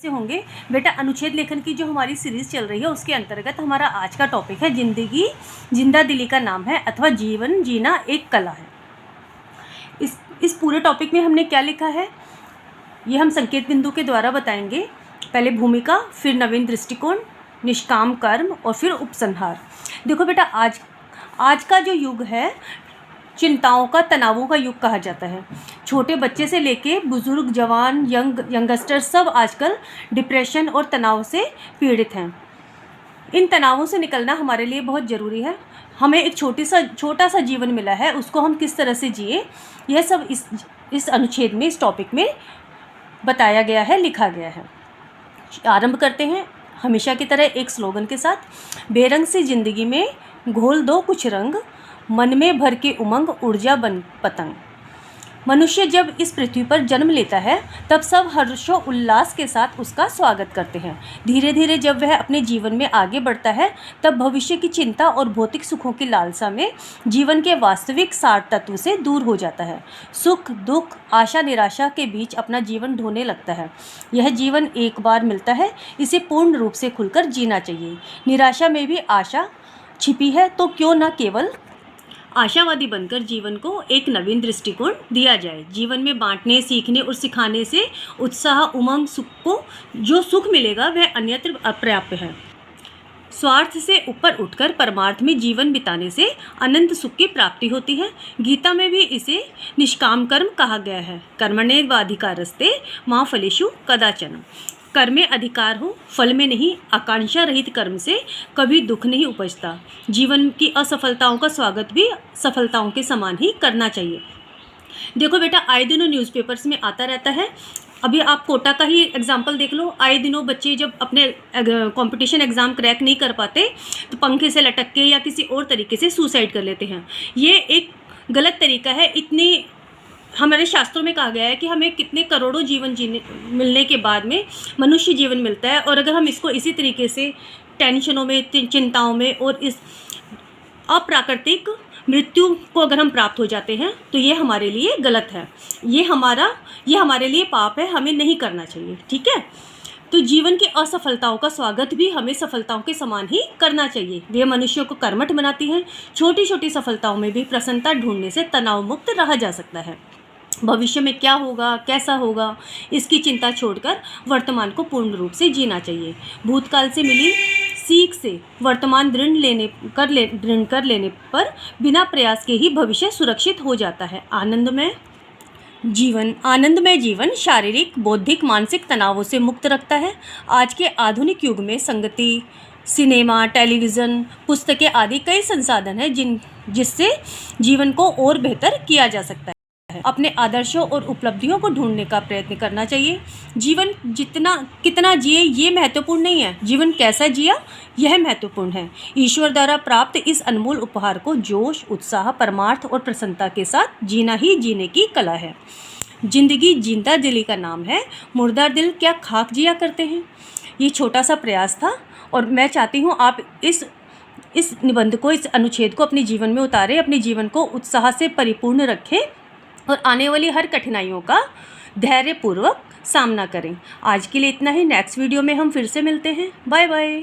से होंगे बेटा। अनुच्छेद लेखन की जो हमारी सीरीज़ चल रही है उसके अंतर्गत हमारा आज का टॉपिक है जिंदगी जिंदा दिली का नाम है अथवा जीवन जीना एक कला है। इस पूरे टॉपिक में हमने क्या लिखा है ये हम संकेत बिंदु के द्वारा बताएंगे। पहले भूमिका, फिर नवीन दृष्टिकोण, निष्काम कर्म और फिर उपसंहार। देखो बेटा, आज का जो युग है चिंताओं का, तनावों का युग कहा जाता है। छोटे बच्चे से लेके बुजुर्ग, जवान, यंगस्टर सब आजकल डिप्रेशन और तनाव से पीड़ित हैं। इन तनावों से निकलना हमारे लिए बहुत ज़रूरी है। हमें एक छोटा सा जीवन मिला है, उसको हम किस तरह से जिए, यह सब इस अनुच्छेद में, इस टॉपिक में बताया गया है, लिखा गया है। आरंभ करते हैं हमेशा की तरह एक स्लोगन के साथ। बेरंग सी जिंदगी में घोल दो कुछ रंग, मन में भर के उमंग ऊर्जा बन पतंग। मनुष्य जब इस पृथ्वी पर जन्म लेता है तब सब हर्षो उल्लास के साथ उसका स्वागत करते हैं। धीरे धीरे जब वह अपने जीवन में आगे बढ़ता है तब भविष्य की चिंता और भौतिक सुखों की लालसा में जीवन के वास्तविक सार तत्व से दूर हो जाता है। सुख दुख, आशा निराशा के बीच अपना जीवन ढोने लगता है। यह जीवन एक बार मिलता है, इसे पूर्ण रूप से खुलकर जीना चाहिए। निराशा में भी आशा छिपी है, तो क्यों न केवल आशावादी बनकर जीवन को एक नवीन दृष्टिकोण दिया जाए। जीवन में बांटने, सीखने और सिखाने से उत्साह, उमंग, सुख को जो सुख मिलेगा वह अन्यत्र अपर्याप्त है। स्वार्थ से ऊपर उठकर परमार्थ में जीवन बिताने से अनंत सुख की प्राप्ति होती है। गीता में भी इसे निष्काम कर्म कहा गया है। कर्मण्येवाधिकारस्ते मा फलेषु कदाचन। कर्म में अधिकार हो, फल में नहीं। आकांक्षा रहित कर्म से कभी दुख नहीं उपजता। जीवन की असफलताओं का स्वागत भी सफलताओं के समान ही करना चाहिए। देखो बेटा, आए दिनों न्यूज़पेपर्स में आता रहता है। अभी आप कोटा का ही एग्जाम्पल देख लो। आए दिनों बच्चे जब अपने कंपटीशन एग्ज़ाम क्रैक नहीं कर पाते तो पंखे से लटक के या किसी और तरीके से सुसाइड कर लेते हैं। ये एक गलत तरीका है। इतनी हमारे शास्त्रों में कहा गया है कि हमें कितने करोड़ों जीवन जीने मिलने के बाद में मनुष्य जीवन मिलता है, और अगर हम इसको इसी तरीके से टेंशनों में, चिंताओं में और इस अप्राकृतिक मृत्यु को अगर हम प्राप्त हो जाते हैं तो ये हमारे लिए गलत है। ये हमारे लिए पाप है, हमें नहीं करना चाहिए। ठीक है, तो जीवन की असफलताओं का स्वागत भी हमें सफलताओं के समान ही करना चाहिए। वे मनुष्यों को कर्मठ बनाती हैं। छोटी छोटी सफलताओं में भी प्रसन्नता ढूंढने से तनाव मुक्त रहा जा सकता है। भविष्य में क्या होगा, कैसा होगा, इसकी चिंता छोड़कर वर्तमान को पूर्ण रूप से जीना चाहिए। भूतकाल से मिली सीख से वर्तमान दृढ़ कर लेने पर बिना प्रयास के ही भविष्य सुरक्षित हो जाता है। आनंदमय जीवन शारीरिक, बौद्धिक, मानसिक तनावों से मुक्त रखता है। आज के आधुनिक युग में संगति, सिनेमा, टेलीविज़न, पुस्तकें आदि कई संसाधन हैं जिससे जीवन को और बेहतर किया जा सकता है। अपने आदर्शों और उपलब्धियों को ढूंढने का प्रयत्न करना चाहिए। जीवन कितना जिए ये महत्वपूर्ण नहीं है, जीवन कैसा जिया यह महत्वपूर्ण है। ईश्वर द्वारा प्राप्त इस अनमोल उपहार को जोश, उत्साह, परमार्थ और प्रसन्नता के साथ जीना ही जीने की कला है। जिंदगी जिंदा दिली का नाम है, मुर्दा दिल क्या खाक जिया करते हैं। ये छोटा सा प्रयास था और मैं चाहती हूँ आप इस निबंध को, इस अनुच्छेद को अपने जीवन में उतारें, अपने जीवन को उत्साह से परिपूर्ण रखें और आने वाली हर कठिनाइयों का धैर्यपूर्वक सामना करें। आज के लिए इतना ही। नेक्स्ट वीडियो में हम फिर से मिलते हैं। Bye bye.